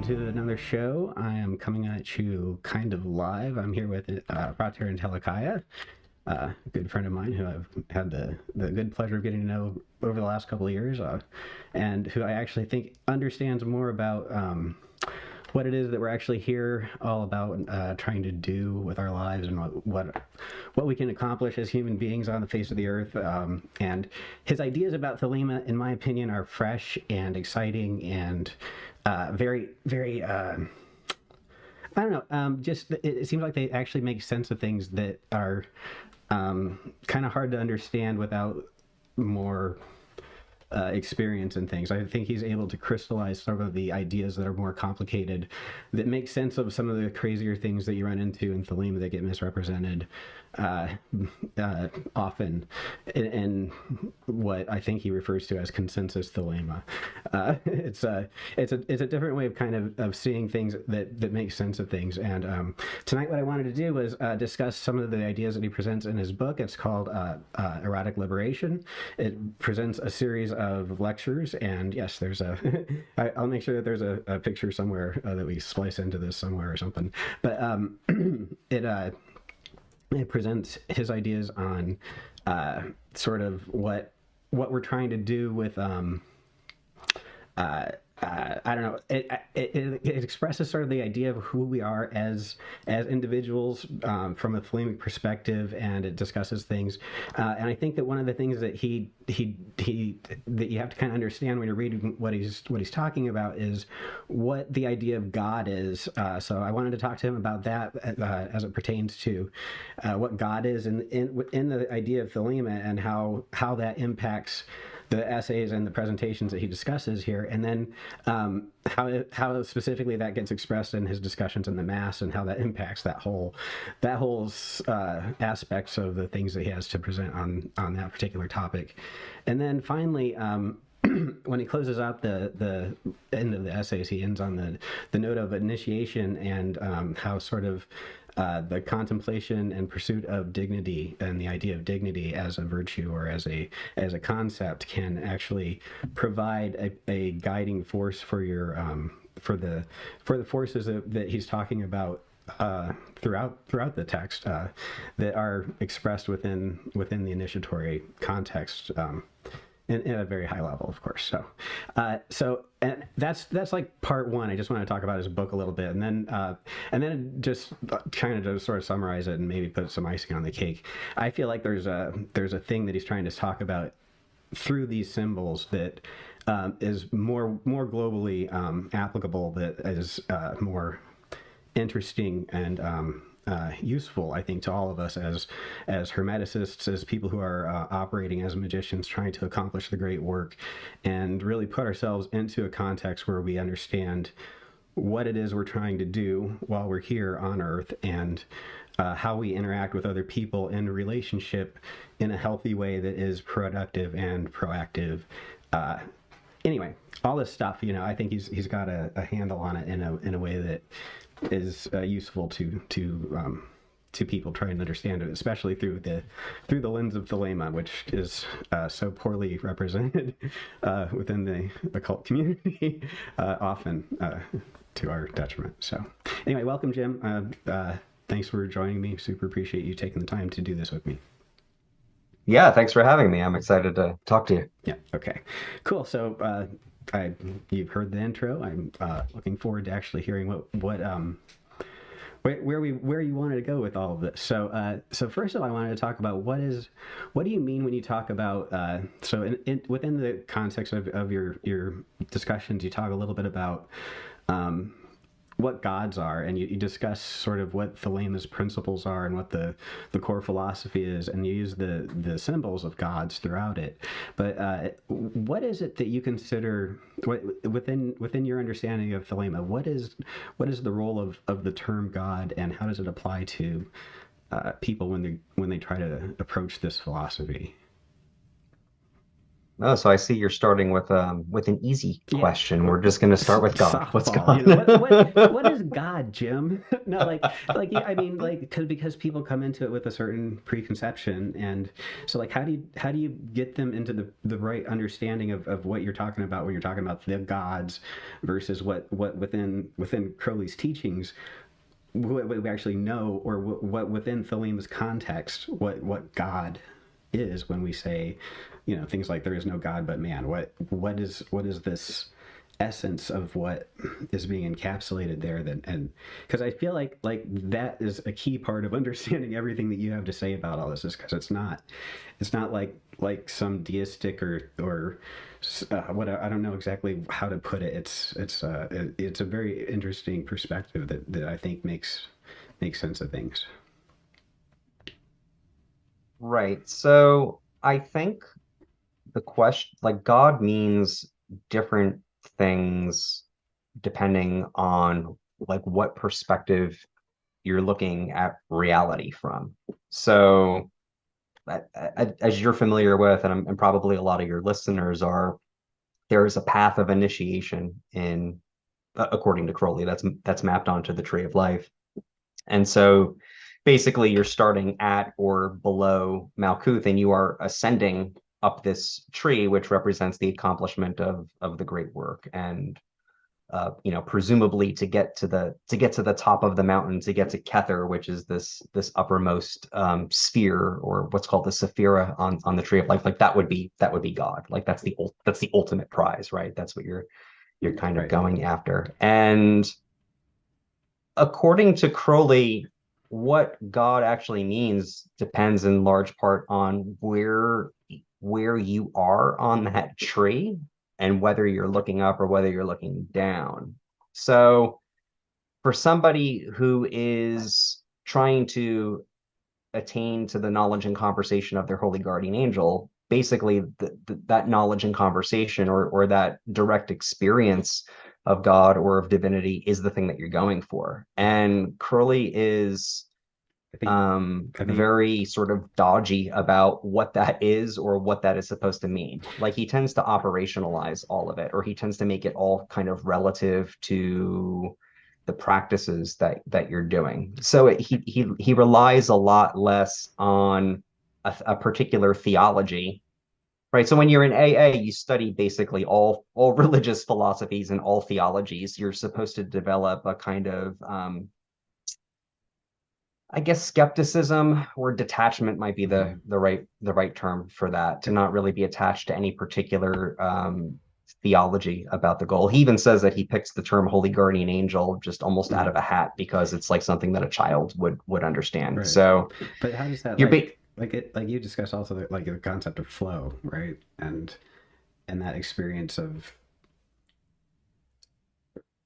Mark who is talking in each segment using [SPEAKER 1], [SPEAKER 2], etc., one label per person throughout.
[SPEAKER 1] to another show. I am coming at you kind of live. I'm here with Pater Entelecheia, a good friend of mine who I've had the good pleasure of getting to know over the last couple of years, and who I actually think understands more about what it is that we're actually here all about, trying to do with our lives, and what we can accomplish as human beings on the face of the earth. And his ideas about Thelema, in my opinion, are fresh and exciting and very, very. I don't know. Just it seems like they actually make sense of things that are kind of hard to understand without more experience and things. I think he's able to crystallize some of the ideas that are more complicated, that make sense of some of the crazier things that you run into in Thelema that get misrepresented often in what I think he refers to as consensus Thelema. It's a different way of kind of seeing things that make sense of things. And tonight what I wanted to do was discuss some of the ideas that he presents in his book. It's called Erotic Liberation. It presents a series of lectures, and yes, there's I'll make sure that there's a picture somewhere that we splice into this somewhere or something. But it presents his ideas on sort of what we're trying to do with I don't know. It expresses sort of the idea of who we are as individuals from a Thelemic perspective, and it discusses things. And I think that one of the things that that you have to kind of understand when you're reading what he's talking about is what the idea of God is. So I wanted to talk to him about that as it pertains to what God is in the idea of Thelema, and how that impacts the essays and the presentations that he discusses here, and then how specifically that gets expressed in his discussions in the Mass, and how that impacts that whole aspects of the things that he has to present on that particular topic. And then finally, when he closes out the end of the essays, he ends on the note of initiation, and how sort of the contemplation and pursuit of dignity, and the idea of dignity as a virtue or as a concept, can actually provide a guiding force for your for the forces that he's talking about throughout the text, that are expressed within the initiatory context. In a very high level, of course. So and that's like part one. I just want to talk about his book a little bit, and then just kind of just sort of summarize it and maybe put some icing on the cake. I feel like there's a thing that he's trying to talk about through these symbols that is more globally applicable, that is more interesting and useful, I think, to all of us as Hermeticists, as people who are operating as magicians, trying to accomplish the great work, and really put ourselves into a context where we understand what it is we're trying to do while we're here on Earth, and how we interact with other people in relationship in a healthy way that is productive and proactive. Anyway, all this stuff, I think he's got a handle on it in a way that is useful to people trying to understand it, especially through the lens of Thelema, which is so poorly represented within the occult community, often to our detriment. So anyway, welcome, Jim. Thanks for joining me. Super appreciate you taking the time to do this with me.
[SPEAKER 2] Yeah, thanks for having me. I'm excited to talk to you.
[SPEAKER 1] Yeah. Okay. Cool. So you've heard the intro. I'm looking forward to actually hearing where you wanted to go with all of this. So first of all, I wanted to talk about what do you mean when you talk about within the context of your discussions, you talk a little bit about what gods are, and you discuss sort of what Thelema's principles are and what the core philosophy is, and you use the symbols of gods throughout it. But what is it that you consider within your understanding of Thelema? What is the role of the term God, and how does it apply to people when they try to approach this philosophy?
[SPEAKER 2] Oh, so I see you're starting with an easy
[SPEAKER 1] Yeah,
[SPEAKER 2] question. We're just going to start with God. What's
[SPEAKER 1] softball.
[SPEAKER 2] God?
[SPEAKER 1] What is God, Jim? No, I mean, like, because people come into it with a certain preconception, and so like, how do you get them into the right understanding of what you're talking about when you're talking about the gods versus what within Crowley's teachings, what we actually know, or what within Thelema's context, what God is when we say, things like there is no God but man. What is this essence of what is being encapsulated there? That, and because I feel like that is a key part of understanding everything that you have to say about all this, is because it's not like some deistic or what, I don't know exactly how to put it. It's a very interesting perspective that I think makes sense of things.
[SPEAKER 2] Right. So I think the question, like God means different things depending on like what perspective you're looking at reality from. So as you're familiar with, and probably a lot of your listeners are, there is a path of initiation in according to Crowley that's mapped onto the tree of life. And so basically you're starting at or below Malkuth and you are ascending up this tree, which represents the accomplishment of the great work. And presumably to get to the top of the mountain, to get to Kether, which is this uppermost sphere, or what's called the Sephira on the tree of life, like that would be God. Like that's the ultimate prize, right? That's what you're kind of
[SPEAKER 1] Right.
[SPEAKER 2] going after. And according to Crowley, what God actually means depends in large part on where you are on that tree and whether you're looking up or whether you're looking down. So for somebody who is trying to attain to the knowledge and conversation of their holy guardian angel, basically that knowledge and conversation, or that direct experience of God or of divinity, is the thing that you're going for. And Crowley is
[SPEAKER 1] I think I think
[SPEAKER 2] very sort of dodgy about what that is or what that is supposed to mean. Like he tends to operationalize all of it, or he tends to make it all kind of relative to the practices that you're doing. So he relies a lot less on a particular theology, right? So when you're in AA, you study basically all religious philosophies and all theologies. You're supposed to develop a kind of I guess skepticism or detachment might be the
[SPEAKER 1] mhm,
[SPEAKER 2] the right term for that, to not really be attached to any particular theology about the goal. He even says that he picks the term holy guardian angel just almost out
[SPEAKER 1] mhm,
[SPEAKER 2] of a hat because it's like something that a child would understand.
[SPEAKER 1] right.
[SPEAKER 2] So
[SPEAKER 1] But how does that
[SPEAKER 2] you're ba
[SPEAKER 1] like you discussed also the concept of flow, right? And that experience of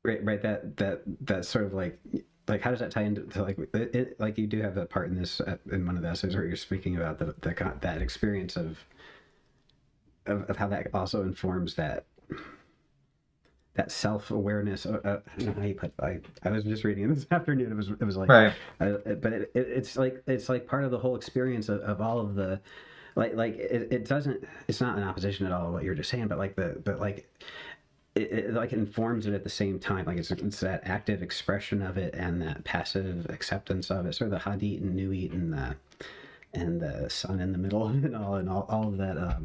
[SPEAKER 1] right, that sort of like how does that tie into like like you do have that part in this in one of the essays where you're speaking about that experience of how that also informs that self-awareness. I don't know how you put I was just reading it this afternoon. It was like
[SPEAKER 2] right.
[SPEAKER 1] but it's like part of the whole experience of all of the it doesn't, it's not in opposition at all to what you're just saying, but like it like informs it at the same time. Like it's that active expression of it and that passive acceptance of it, sort of the Hadit and Nuit and the sun in the middle and all of that.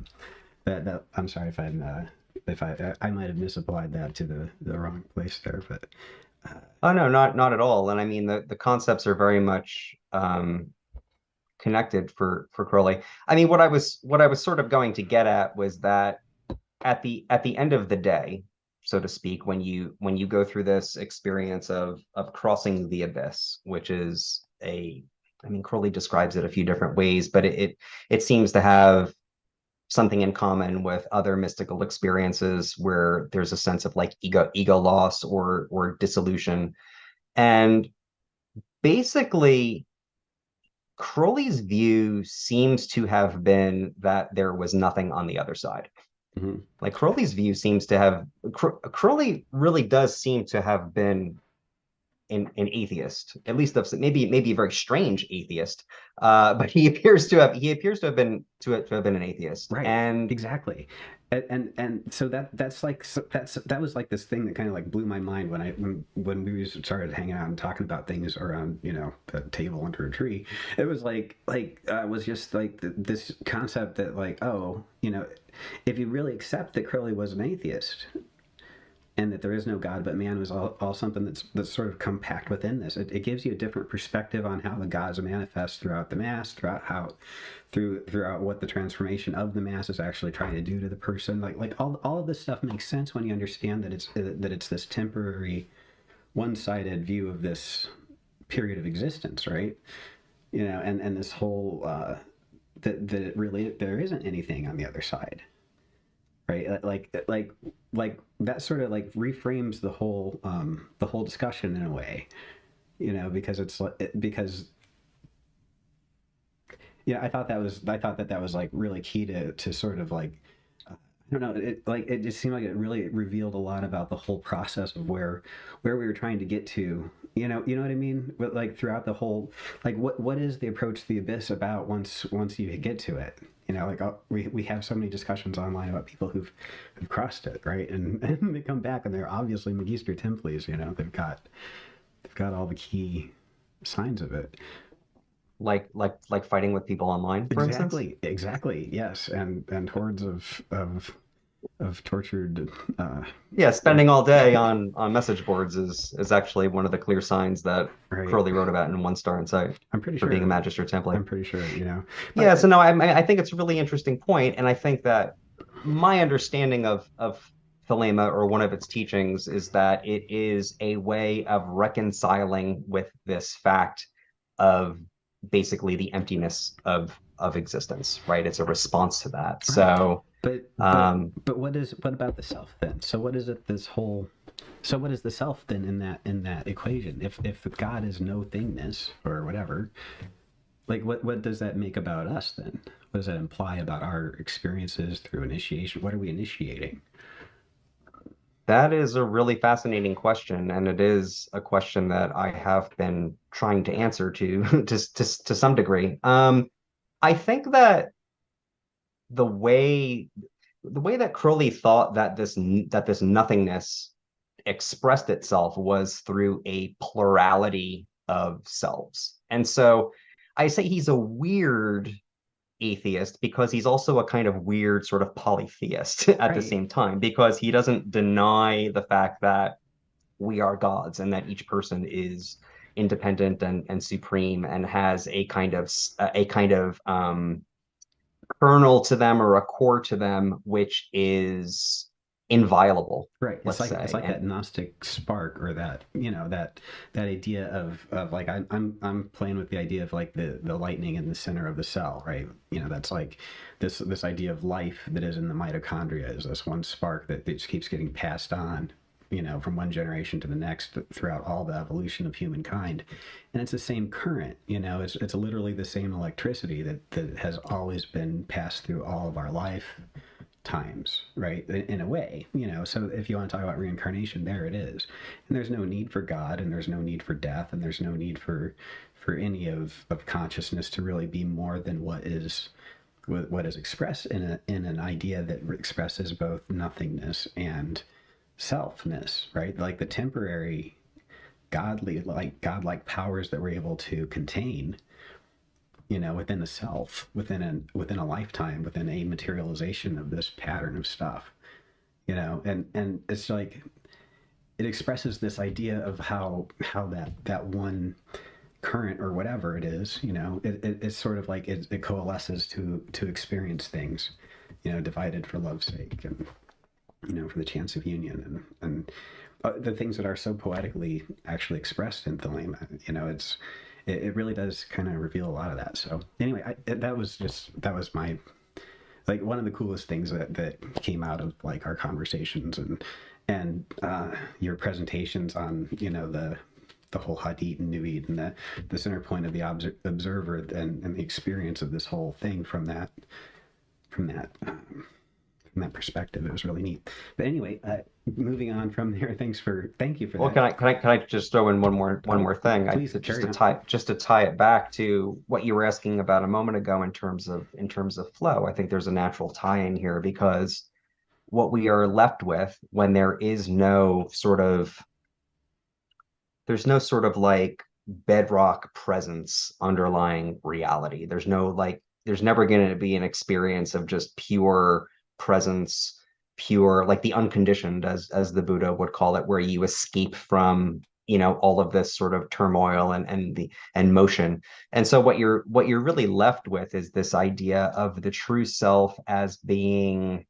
[SPEAKER 1] That I'm sorry if I might have misapplied that to the wrong place there, but
[SPEAKER 2] Oh no, not at all. And I mean the concepts are very much connected for Crowley. I mean what I was sort of going to get at was that at the end of the day, so to speak, when you go through this experience of crossing the abyss, which is I mean, Crowley describes it a few different ways, but it seems to have something in common with other mystical experiences where there's a sense of like ego loss or dissolution. And basically Crowley's view seems to have been that there was nothing on the other side.
[SPEAKER 1] mhm.
[SPEAKER 2] Like Crowley's view seems to have Crowley really does seem to have been an atheist, at least of maybe a very strange atheist, but he appears to have been an atheist.
[SPEAKER 1] Right.
[SPEAKER 2] And
[SPEAKER 1] Exactly. And so that was like this thing that kind of like blew my mind when we started hanging out and talking about things around, the table under a tree. It was was just like this concept that like, oh, if you really accept that Crowley was an atheist and that there is no God, but man was all something that's sort of compact within this. It gives you a different perspective on how the gods manifest throughout the Mass, throughout what the transformation of the Mass is actually trying to do to the person. Like all of this stuff makes sense when you understand that it's this temporary, one-sided view of this period of existence, right? And this whole that it really there isn't anything on the other side. Right, like that sort of like reframes the whole discussion in a way, because I thought that was like really key to sort of like, I don't know, it just seemed like it really revealed a lot about the whole process of where we were trying to get to, you know what I mean? But like throughout the whole, like what is the approach to the abyss about once you get to it? We have so many discussions online about people who've crossed it, right? And they come back and they're obviously Magister Templis, they've got all the key signs of it.
[SPEAKER 2] like fighting with people online, for instance.
[SPEAKER 1] Exactly, yes, and hordes of tortured.
[SPEAKER 2] Yeah, spending all day on message boards is actually one of the clear signs that
[SPEAKER 1] Right.
[SPEAKER 2] Crowley wrote about in One Star in Sight
[SPEAKER 1] I'm pretty
[SPEAKER 2] for
[SPEAKER 1] sure.
[SPEAKER 2] being a Magister Templar.
[SPEAKER 1] I'm pretty sure,
[SPEAKER 2] Yeah, so no, I think it's a really interesting point, and I think that my understanding of Thelema, or one of its teachings, is that it is a way of reconciling with this fact of basically the emptiness of existence, right? It's a response to that. So,
[SPEAKER 1] but what about the self then? So what is it? So what is the self then in that equation? If God is no thingness or whatever, like what does that make about us then? What does that imply about our experiences through initiation? What are we initiating?
[SPEAKER 2] that is a really fascinating question, and it is a question that I have been trying to answer to some degree. I think that the way that Crowley thought that this nothingness expressed itself was through a plurality of selves. And so I say he's a weird atheist because he's also a kind of weird sort of polytheist at the
[SPEAKER 1] Right.
[SPEAKER 2] same time, because he doesn't deny the fact that we are gods and that each person is independent and supreme and has a kind of kernel to them, or a core to them, which is inviolable,
[SPEAKER 1] Right.
[SPEAKER 2] let's say.
[SPEAKER 1] It's like
[SPEAKER 2] And
[SPEAKER 1] that Gnostic spark, or that that idea of like I'm playing with the idea of like the lightning in the center of the cell, right? That's like this idea of life that is in the mitochondria is this one spark that just keeps getting passed on, from one generation to the next throughout all the evolution of humankind. And it's the same current, it's literally the same electricity that has always been passed through all of our life times, right? In a way, so if you want to talk about reincarnation, there it is. And there's no need for God, and there's no need for death, and there's no need for any of consciousness to really be more than what is expressed in an idea that expresses both nothingness and selfness, right? Like the temporary godlike powers that we're able to contain, within a self, within a lifetime, within a materialization of this pattern of stuff, and it's like it expresses this idea of how that one current or whatever it is, it's sort of like it coalesces to experience things, divided for love's sake, and for the chance of union, and the things that are so poetically actually expressed in Thelema. It really does kind of reveal a lot of that. So anyway, that was my, like, one of the coolest things that came out of like our conversations and your presentations on the whole Hadith and Nuit, and the center point of the observer, and the experience of this whole thing from that perspective. It was really neat. But anyway, moving on from there, thank you for
[SPEAKER 2] Well,
[SPEAKER 1] that.
[SPEAKER 2] can I just throw in one
[SPEAKER 1] Oh,
[SPEAKER 2] more thing?
[SPEAKER 1] please
[SPEAKER 2] Just
[SPEAKER 1] carry
[SPEAKER 2] to
[SPEAKER 1] on.
[SPEAKER 2] tie it back to what you were asking about a moment ago in terms of flow. I think there's a natural tie in here because what we are left with when there's no sort of like bedrock presence underlying reality. There's never going to be an experience of just pure presence, pure, like the unconditioned, as the Buddha would call it, where you escape from, all of this sort of turmoil and motion. And so what you're really left with is this idea of the true self as being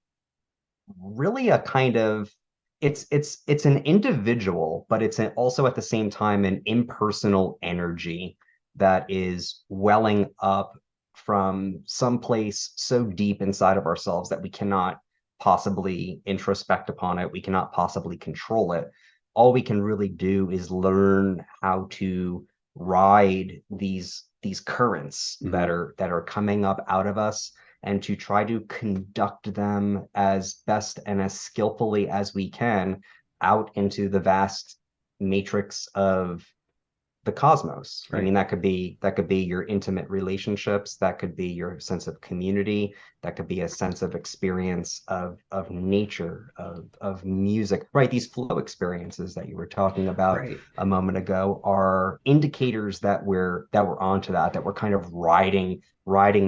[SPEAKER 2] really a kind of it's an individual, but also at the same time an impersonal energy that is welling up from some place so deep inside of ourselves that we cannot possibly introspect upon it. We cannot possibly control it. All we can really do is learn how to ride these currents
[SPEAKER 1] Hmm.
[SPEAKER 2] that are coming up out of us and to try to conduct them as best and as skillfully as we can out into the vast matrix of the cosmos. I
[SPEAKER 1] Right.
[SPEAKER 2] mean, that could be your intimate relationships, that could be your sense of community, that could be a sense of experience of nature, of music. Right, these flow experiences that you were talking about
[SPEAKER 1] Right.
[SPEAKER 2] a moment ago are indicators that we're onto that we're kind of riding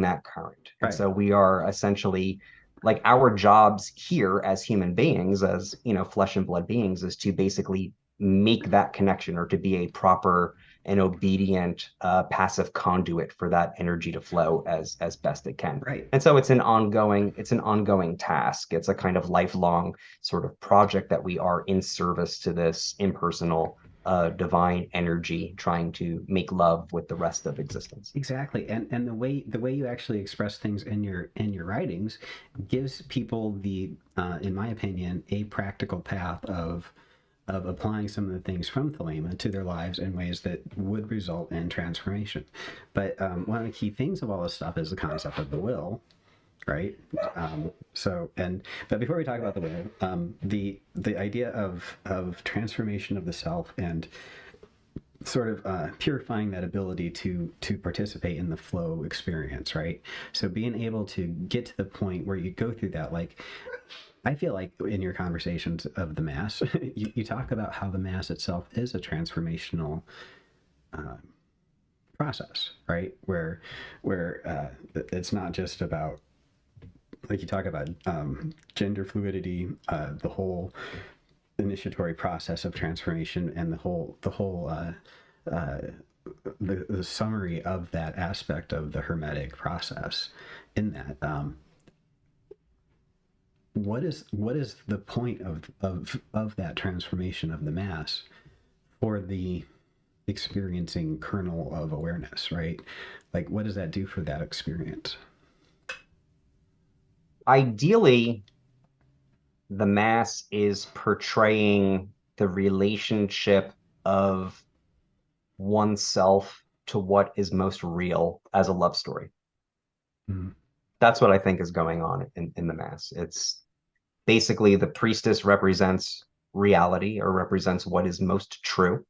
[SPEAKER 2] that current. And
[SPEAKER 1] Right.
[SPEAKER 2] so we are essentially like our jobs here as human beings, as flesh and blood beings, is to basically make that connection or to be a proper an obedient, passive conduit for that energy to flow as best it can.
[SPEAKER 1] Right.
[SPEAKER 2] And so it's an ongoing task. It's a kind of lifelong sort of project that we are in service to this impersonal, divine energy, trying to make love with the rest of existence.
[SPEAKER 1] Exactly, and the way you actually express things in your writings gives people in my opinion, a practical path of applying some of the things from Thelema to their lives in ways that would result in transformation. But one of the key things of all this stuff is the concept of the will, right? But before we talk about the will, the idea of transformation of the self and sort of purifying that ability to participate in the flow experience, right? So being able to get to the point where you go through that, like I feel like in your conversations of the mass, you talk about how the mass itself is a transformational uh, process, right? Where it's not just about, like you talk about gender fluidity, the whole initiatory process of transformation, and uh, the summary of that aspect of the Hermetic process. In that, what is the point of that transformation of the mass for the experiencing kernel of awareness, right? Like, what does that do for that experience?
[SPEAKER 2] Ideally, the mass is portraying the relationship of oneself to what is most real as a love story.
[SPEAKER 1] Mm.
[SPEAKER 2] That's what I think is going on in the mass. It's basically the priestess represents reality or represents what is most true.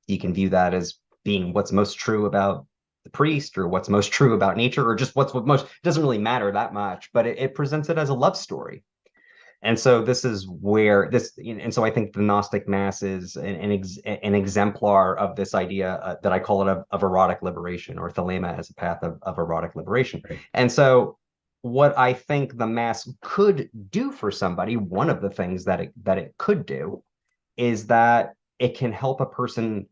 [SPEAKER 2] You can view that as being what's most true about the priest or what's most true about nature or just what's what most, it doesn't really matter that much, but it presents it as a love story. And so this is where this, and so I think the Gnostic Mass is an exemplar of this idea that I call it of erotic liberation, or Thelema as a path of erotic liberation.
[SPEAKER 1] Right.
[SPEAKER 2] And so what I think the Mass could do for somebody, one of the things that it could do is that it can help a person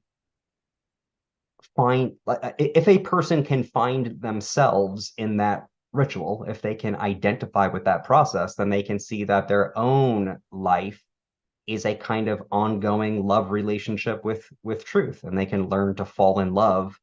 [SPEAKER 2] find, if a person can find themselves in that ritual, if they can identify with that process, then they can see that their own life is a kind of ongoing love relationship with truth, and they can learn to fall in love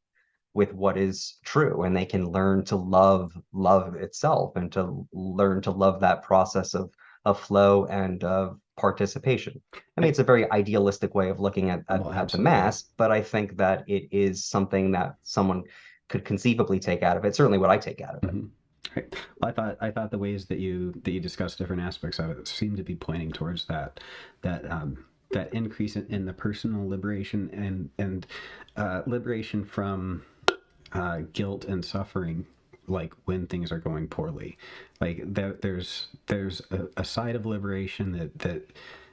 [SPEAKER 2] with what is true, and they can learn to love itself and to learn to love that process of flow and of participation. I mean,
[SPEAKER 1] I,
[SPEAKER 2] it's a very idealistic way of looking
[SPEAKER 1] well,
[SPEAKER 2] at the
[SPEAKER 1] absolutely.
[SPEAKER 2] mass, but I think that it is something that someone could conceivably take out of it. Certainly what I take out of it.
[SPEAKER 1] Mm-hmm. Right. Well, I thought the ways that you discuss different aspects of it seem to be pointing towards that increase in the personal liberation and liberation from guilt and suffering, like when things are going poorly. Like there's a side of liberation that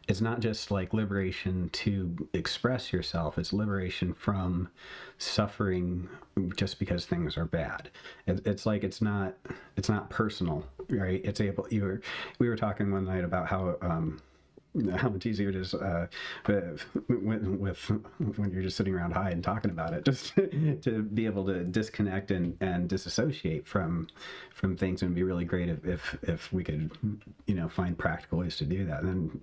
[SPEAKER 1] it's not just like liberation to express yourself, it's liberation from suffering just because things are bad. It's like it's not personal, right? It's able you were we were talking one night about how much easier it is when you're just sitting around high and talking about it, just to be able to disconnect and disassociate from things. And it'd be really great if we could find practical ways to do that. And then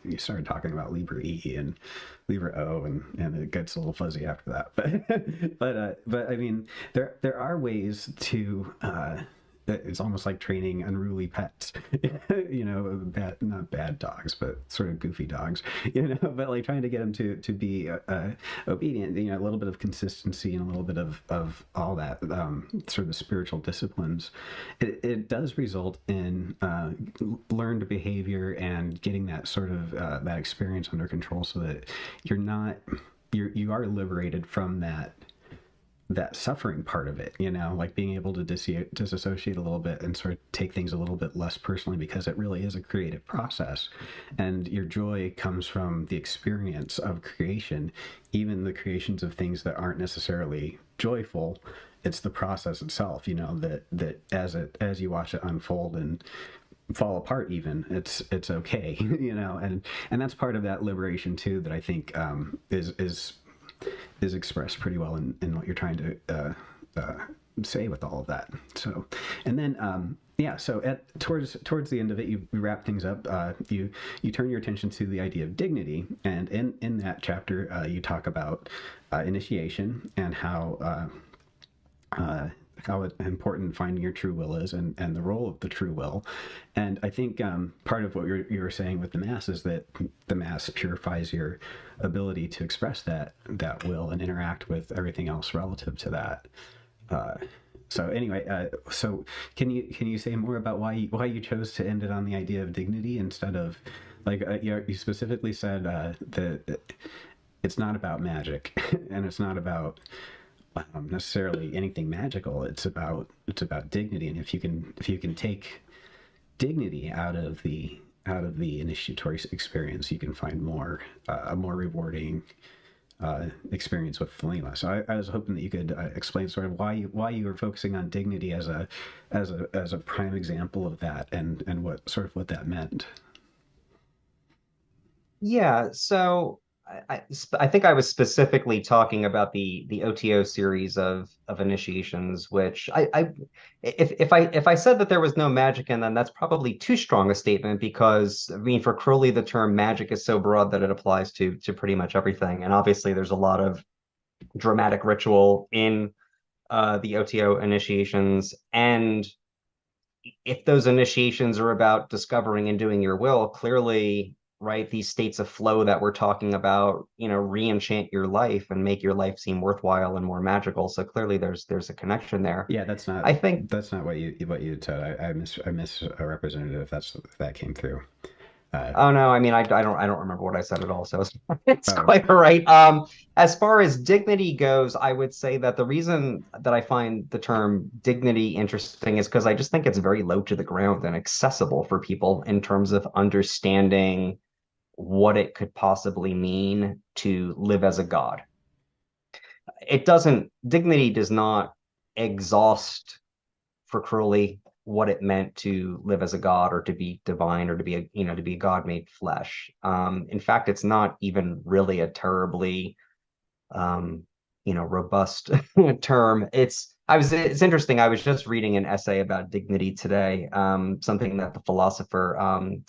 [SPEAKER 1] you started talking about Libra E and Libra O, and it gets a little fuzzy after that. But I mean, there are ways to it's almost like training unruly pets, not bad dogs, but sort of goofy dogs, but like trying to get them to be obedient, a little bit of consistency and a little bit of all that, sort of the spiritual disciplines. It does result in learned behavior and getting that sort of that experience under control, so that you are liberated from that suffering part of it, like being able to disassociate a little bit and sort of take things a little bit less personally, because it really is a creative process. And your joy comes from the experience of creation, even the creations of things that aren't necessarily joyful. It's the process itself, that as you watch it unfold and fall apart, even it's okay. And that's part of that liberation too, that I think is expressed pretty well in what you're trying to say with all of that. So, and then so towards the end of it, you wrap things up. You turn your attention to the idea of dignity, and in that chapter, you talk about initiation and how important finding your true will is, and the role of the true will. And I think part of what you were saying with the Mass is that the Mass purifies your ability to express that will and interact with everything else relative to that. So anyway, so can you say more about why you chose to end it on the idea of dignity instead of, like, you specifically said that it's not about magic and it's not about necessarily anything magical. It's about dignity, and if you can take dignity out of the initiatory experience, you can find a more rewarding experience with Thelema. So I was hoping that you could explain sort of why you were focusing on dignity as a prime example of that, and what that meant.
[SPEAKER 2] Yeah, so I think I was specifically talking about the OTO series of initiations, which if I said that there was no magic in them, that's probably too strong a statement, because I mean, for Crowley, the term magic is so broad that it applies to pretty much everything. And obviously there's a lot of dramatic ritual in the OTO initiations. And if those initiations are about discovering and doing your will, clearly, right, these states of flow that we're talking about, re-enchant your life and make your life seem worthwhile and more magical. So clearly there's a connection there.
[SPEAKER 1] Yeah, that's not
[SPEAKER 2] I think,
[SPEAKER 1] what you said. I misrepresented it, if that came through.
[SPEAKER 2] oh no, I mean, I don't remember what I said at all, so it's
[SPEAKER 1] Oh,
[SPEAKER 2] quite all right. As far as dignity goes, I would say that the reason that I find the term dignity interesting is because I just think it's very low to the ground and accessible for people in terms of understanding what it could possibly mean to live as a god. Dignity does not exhaust for Crowley what it meant to live as a god, or to be divine, or to be a god made flesh. In fact, it's not even really a terribly robust term. It's interesting. I was just reading an essay about dignity today, something that the philosopher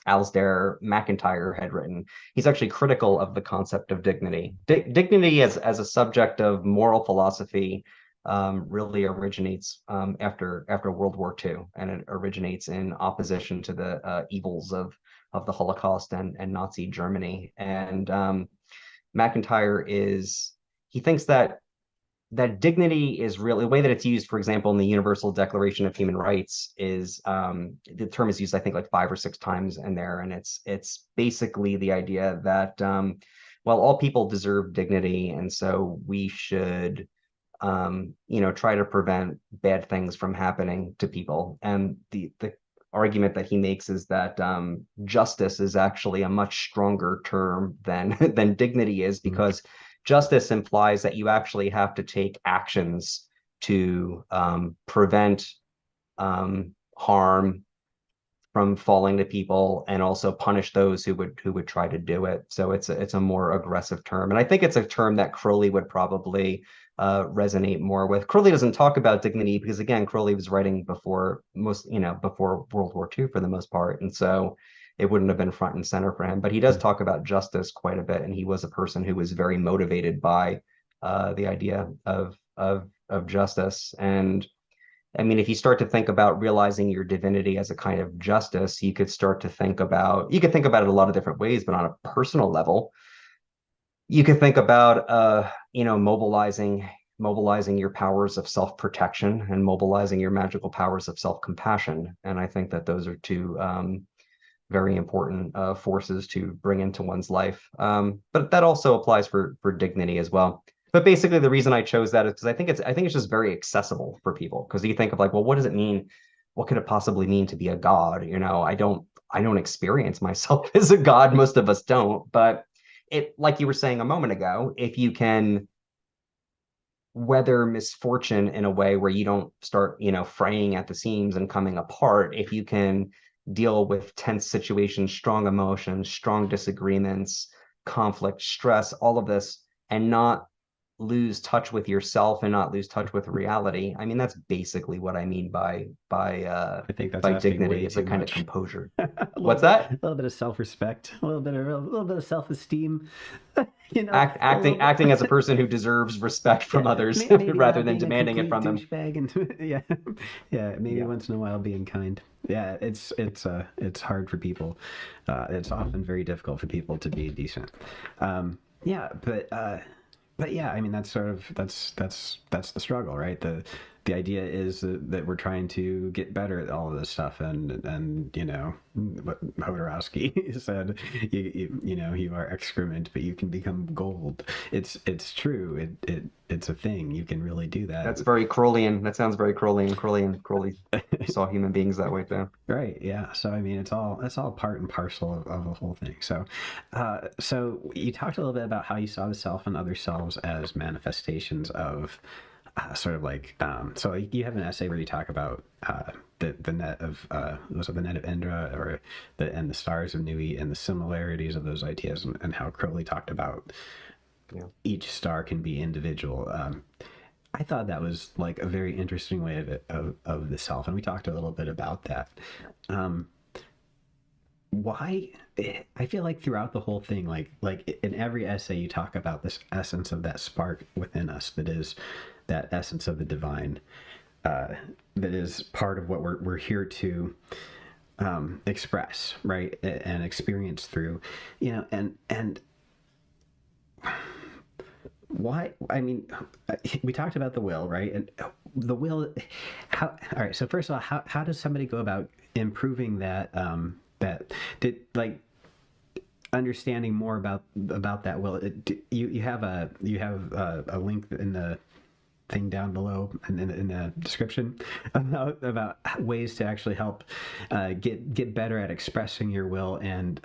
[SPEAKER 2] Alasdair MacIntyre had written. He's actually critical of the concept of dignity. Dignity as a subject of moral philosophy really originates after World War II, and it originates in opposition to the evils of the Holocaust and Nazi Germany. And MacIntyre he thinks that that dignity is really the way that it's used, for example, in the Universal Declaration of Human Rights is the term is used, I think, like 5 or 6 times in there. And it's basically the idea that, well, all people deserve dignity. And so we should, try to prevent bad things from happening to people. And the argument that he makes is that justice is actually a much stronger term than than dignity is, because justice implies that you actually have to take actions to prevent harm from falling to people, and also punish those who would try to do it. So it's a more aggressive term, and I think it's a term that Crowley would probably resonate more with. Crowley doesn't talk about dignity because, again, Crowley was writing before before World War II for the most part, and so it wouldn't have been front and center for him. But he does talk about justice quite a bit, and he was a person who was very motivated by the idea of justice. And I mean, if you start to think about realizing your divinity as a kind of justice, you could think about it a lot of different ways, but on a personal level, you could think about mobilizing your powers of self-protection and mobilizing your magical powers of self-compassion. And I think that those are two very important forces to bring into one's life. But that also applies for dignity as well. But basically, the reason I chose that is because I think it's just very accessible for people. Because you think of like, well, what does it mean? What could it possibly mean to be a god? I don't experience myself as a god. Most of us don't. But like you were saying a moment ago, if you can weather misfortune in a way where you don't start, fraying at the seams and coming apart, if you can deal with tense situations, strong emotions, strong disagreements, conflict, stress, all of this, and not lose touch with yourself and not lose touch with reality. I mean, that's basically what I mean by
[SPEAKER 1] I think that's
[SPEAKER 2] by
[SPEAKER 1] asking
[SPEAKER 2] dignity.
[SPEAKER 1] way
[SPEAKER 2] It's a
[SPEAKER 1] too
[SPEAKER 2] kind of
[SPEAKER 1] much.
[SPEAKER 2] composure.
[SPEAKER 1] A
[SPEAKER 2] What's
[SPEAKER 1] bit,
[SPEAKER 2] that?
[SPEAKER 1] a little bit of self-respect, a little bit of self-esteem. A little
[SPEAKER 2] Acting as a
[SPEAKER 1] bit.
[SPEAKER 2] person who deserves respect
[SPEAKER 1] Yeah,
[SPEAKER 2] from others
[SPEAKER 1] maybe
[SPEAKER 2] rather
[SPEAKER 1] not
[SPEAKER 2] than
[SPEAKER 1] being a
[SPEAKER 2] demanding it
[SPEAKER 1] complete
[SPEAKER 2] from them.
[SPEAKER 1] douchebag, and yeah, yeah, maybe
[SPEAKER 2] Yeah.
[SPEAKER 1] once in a while being kind. Yeah, it's hard for people. It's often very difficult for people to be decent. Yeah, but yeah, I mean that's sort of that's the struggle, right? The idea is that we're trying to get better at all of this stuff, and what Hodorowski said, you are excrement, but you can become gold. It's true. It's a thing. You can really do that.
[SPEAKER 2] That's very Crowleyan. That sounds very Crowleyan. Crowley saw human beings that way too.
[SPEAKER 1] Right. Yeah. So I mean, it's all part and parcel of the whole thing. So you talked a little bit about how you saw the self and other selves as manifestations of sort of like so you have an essay where you talk about the net of was it the net of Indra or the stars of Nui and the similarities of those ideas, and how Crowley talked about
[SPEAKER 2] Yeah.
[SPEAKER 1] each star can be individual. I thought that was like a very interesting way of the self, and we talked a little bit about that. Um, why? I feel like throughout the whole thing, like in every essay, you talk about this essence of that spark within us that is that essence of the divine, that is part of what we're here to express, right, and experience through, and why, I mean, we talked about the will, right? And the will, how, all right, so first of all, how does somebody go about improving that did like understanding more about that will? You have a link in the thing down below in the description about ways to actually help get better at expressing your will and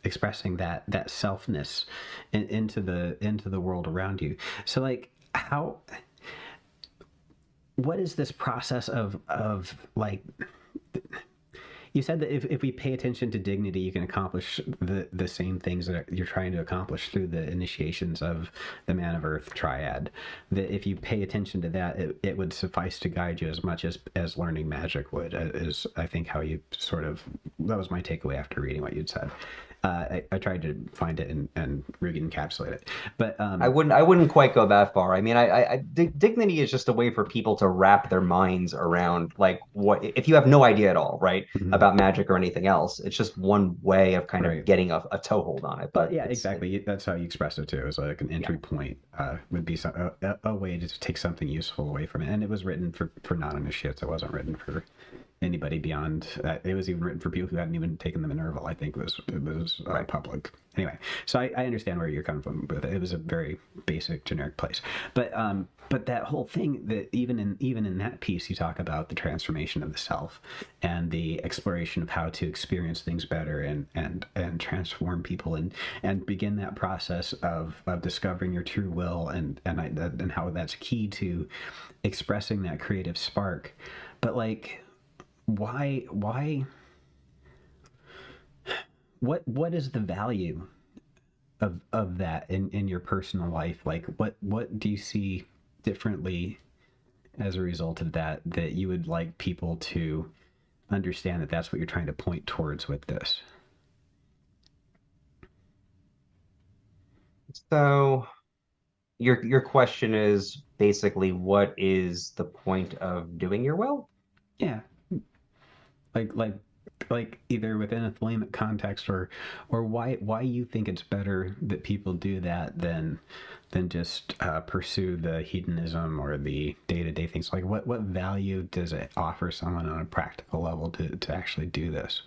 [SPEAKER 1] expressing that selfness into the world around you. So like what is this process of like, you said that if we pay attention to dignity, you can accomplish the same things that you're trying to accomplish through the initiations of the Man of Earth triad. That if you pay attention to that, it would suffice to guide you as much as learning magic would, is I think how you sort of, that was my takeaway after reading what you'd said. I tried to find it and really encapsulate it, but
[SPEAKER 2] I wouldn't quite go that far. I mean, dignity is just a way for people to wrap their minds around like what if you have no idea at all, right,
[SPEAKER 1] mhm,
[SPEAKER 2] about magic or anything else. It's just one way of kind of
[SPEAKER 1] right.
[SPEAKER 2] getting a toehold on it.
[SPEAKER 1] Well,
[SPEAKER 2] But
[SPEAKER 1] yeah, exactly. That's how you express it too. Is like an
[SPEAKER 2] yeah,
[SPEAKER 1] entry point would be a way to take something useful away from it. And it was written for non-initiates. It wasn't written for anybody beyond. It was even written for people who hadn't even taken the Minerva. I think it was
[SPEAKER 2] right.
[SPEAKER 1] public. Anyway, so I understand where you're coming from with it. It was a very basic, generic place, but that whole thing that even in that piece you talk about the transformation of the self and the exploration of how to experience things better and transform people and begin that process of discovering your true will and how that's key to expressing that creative spark. But like, why what is the value of that in your personal life? Like, what do you see differently as a result of that you would like people to understand that that's what you're trying to point towards with this?
[SPEAKER 2] So your question is basically what is the point of doing your will?
[SPEAKER 1] Yeah, like either within a Thelemic context or why you think it's better that people do that than just pursue the hedonism or the day-to-day things. Like what value does it offer someone on a practical level to actually do this?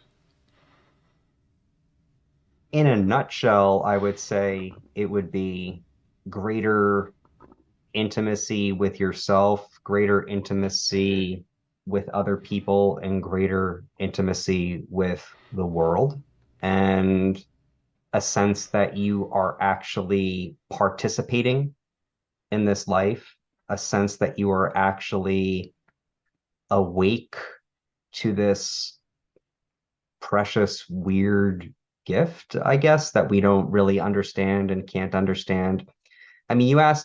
[SPEAKER 2] In a nutshell, I would say it would be greater intimacy with yourself, greater intimacy with other people, and greater intimacy with the world, and a sense that you are actually participating in this life, a sense that you are actually awake to this precious, weird gift, I guess, that we don't really understand and can't understand. I mean, as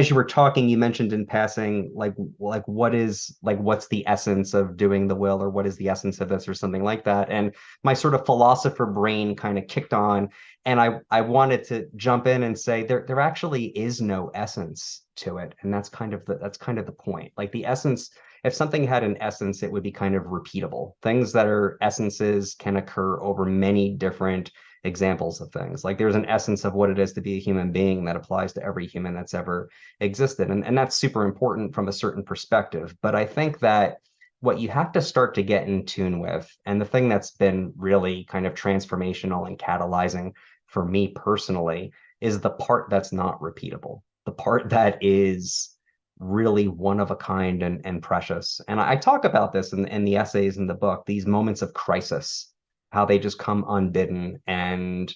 [SPEAKER 2] you were talking, you mentioned in passing, like what's the essence of doing the will, or what is the essence of this, or something like that. And my sort of philosopher brain kind of kicked on, and I wanted to jump in and say there actually is no essence to it, and that's kind of the point. Like the essence, if something had an essence, it would be kind of repeatable. Things that are essences can occur over many different examples of things. Like there's an essence of what it is to be a human being that applies to every human that's ever existed. And that's super important from a certain perspective. But I think that what you have to start to get in tune with, and the thing that's been really kind of transformational and catalyzing for me personally, is the part that's not repeatable, the part that is really one of a kind and precious. And I talk about this in the essays in the book, these moments of crisis, how they just come unbidden. And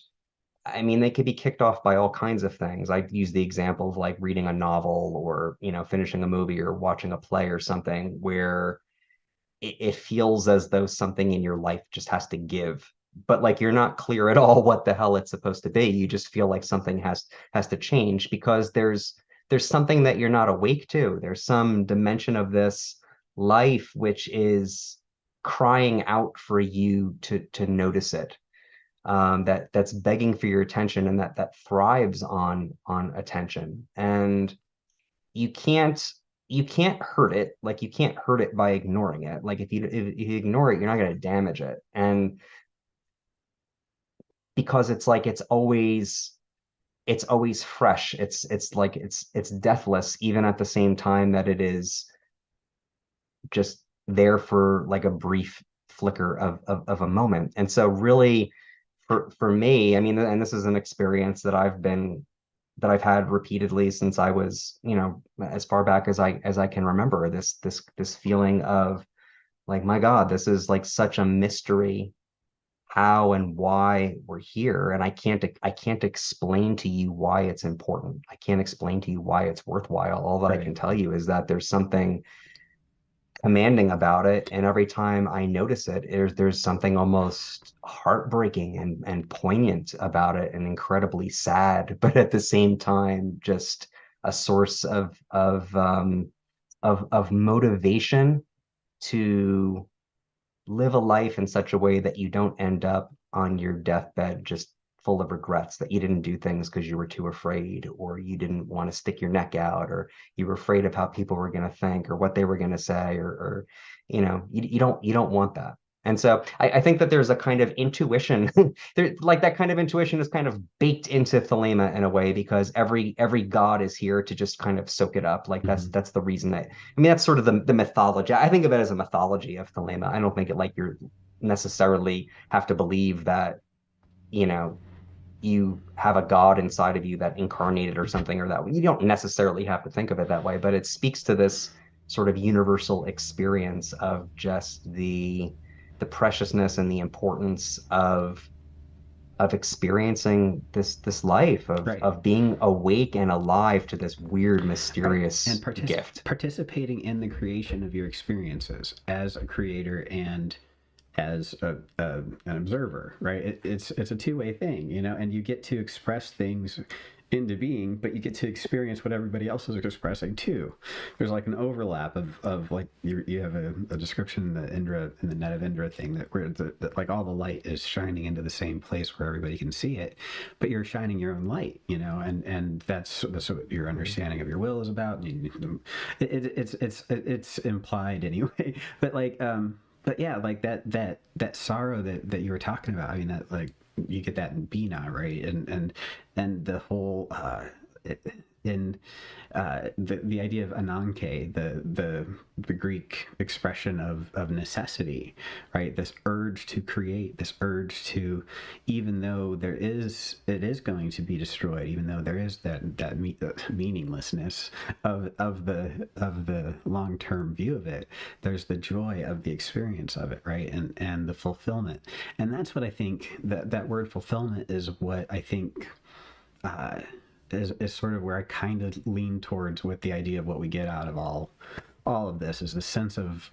[SPEAKER 2] I mean, they could be kicked off by all kinds of things. I use the example of like reading a novel, or, finishing a movie or watching a play or something, where it feels as though something in your life just has to give. But like you're not clear at all what the hell it's supposed to be. You just feel like something has to change because there's something that you're not awake to. There's some dimension of this life which is crying out for you to notice it. That's begging for your attention, and that thrives on attention. And you can't you can't hurt it. Like you can't hurt it by ignoring it. Like if you ignore it, you're not going to damage it. And because it's always fresh. It's like it's deathless, even at the same time that it is just there for like a brief flicker of a moment. And so really for me, I mean, and this is an experience that I've had repeatedly since I was, as far back as I can remember, this feeling of like, my God, this is like such a mystery, how and why we're here. And I can't explain to you why it's important. I can't explain to you why it's worthwhile. All that I can
[SPEAKER 1] Right.
[SPEAKER 2] tell you is that there's something commanding about it. And every time I notice it, there's something almost heartbreaking and poignant about it, and incredibly sad, but at the same time, just a source of motivation to live a life in such a way that you don't end up on your deathbed just full of regrets that you didn't do things because you were too afraid, or you didn't want to stick your neck out, or you were afraid of how people were going to think or what they were going to say, or you don't want that. And so I think that there's a kind of intuition there, like that kind of intuition is kind of baked into Thelema in a way, because every god is here to just kind of soak it up. Like
[SPEAKER 1] Hmm.
[SPEAKER 2] that's the reason that, I mean, that's sort of the mythology. I think of it as a mythology of Thelema. I don't think it like you're necessarily have to believe that, you know, you have a god inside of you that incarnated or something, or that you don't necessarily have to think of it that way, but it speaks to this sort of universal experience of just the preciousness and the importance of experiencing this life
[SPEAKER 1] Right.
[SPEAKER 2] of being awake and alive to this weird,
[SPEAKER 1] Right. And
[SPEAKER 2] mysterious gift.
[SPEAKER 1] participating in the creation of your experiences as a creator and as an observer, right? It's a two-way thing, and you get to express things into being, but you get to experience what everybody else is expressing too. There's like an overlap of like you have a description in the Indra, in the net of Indra thing, that where like all the light is shining into the same place where everybody can see it, but you're shining your own light, and that's what your understanding of your will is about. It's implied anyway, but like but yeah, like that sorrow that you were talking about. I mean, that like you get that in Bina, right? And the whole in the idea of ananke, the Greek expression of necessity, right? This urge to create, this urge to, even though it is going to be destroyed, even though there is that meaninglessness of the long term view of it, there's the joy of the experience of it, right? And the fulfillment, and that's what I think that word fulfillment is what I think. Uh, is sort of where I kind of lean towards with the idea of what we get out of all of this, is the sense of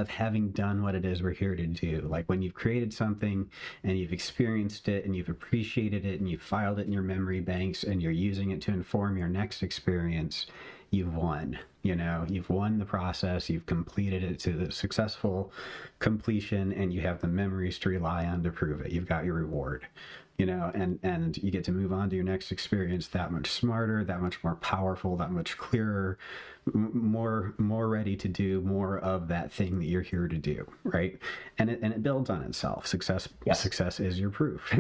[SPEAKER 1] having done what it is we're here to do. Like when you've created something and you've experienced it and you've appreciated it and you've filed it in your memory banks and you're using it to inform your next experience, you've won. You've won the process, you've completed it to the successful completion, and you have the memories to rely on to prove it. You've got your reward. And you get to move on to your next experience that much smarter, that much more powerful, that much clearer, more ready to do more of that thing that you're here to do, right? And it builds on itself.
[SPEAKER 2] Yes.
[SPEAKER 1] Success is your proof.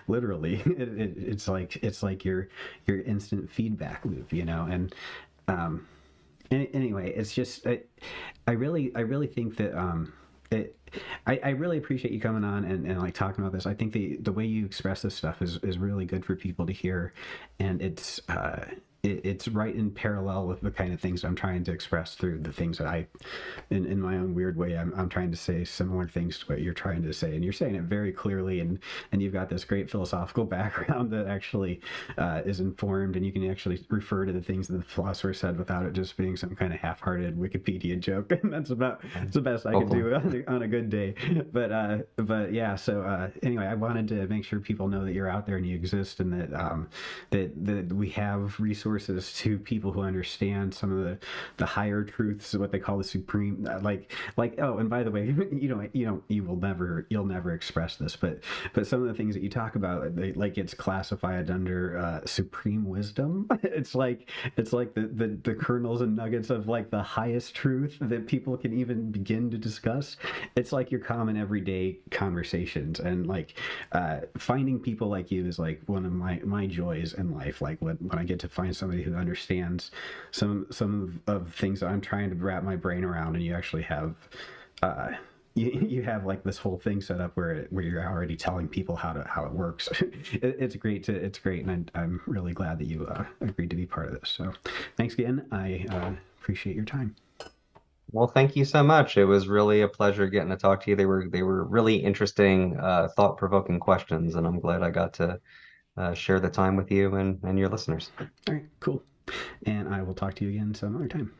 [SPEAKER 1] Literally, it's like your instant feedback loop, and um anyway, it's just I really think that it I really appreciate you coming on and like talking about this. I think the way you express this stuff is really good for people to hear, and it's right in parallel with the kind of things I'm trying to express through the things that in my own weird way, I'm trying to say similar things to what you're trying to say, and you're saying it very clearly, and you've got this great philosophical background that actually is informed, and you can actually refer to the things that the philosopher said without it just being some kind of half-hearted Wikipedia joke. And that's the best I can
[SPEAKER 2] Hopefully.
[SPEAKER 1] do on a good day. But yeah. So anyway, I wanted to make sure people know that you're out there and you exist, and that we have resources to people who understand some of the higher truths, what they call the supreme, like oh, and by the way, you'll never express this, but some of the things that you talk about, like it's classified under supreme wisdom. It's like the kernels and nuggets of like the highest truth that people can even begin to discuss. It's like your common everyday conversations, and like finding people like you is like one of my joys in life. Like when I get to find somebody who understands some of things that I'm trying to wrap my brain around, and you actually have uh, you have like this whole thing set up where you're already telling people how it works. It's great, and I'm really glad that you agreed to be part of this. So thanks again. I appreciate your time.
[SPEAKER 2] Well, thank you so much. It was really a pleasure getting to talk to you. They were really interesting, thought-provoking questions, and I'm glad I got to share the time with you and your listeners.
[SPEAKER 1] All right, cool. And I will talk to you again some other time.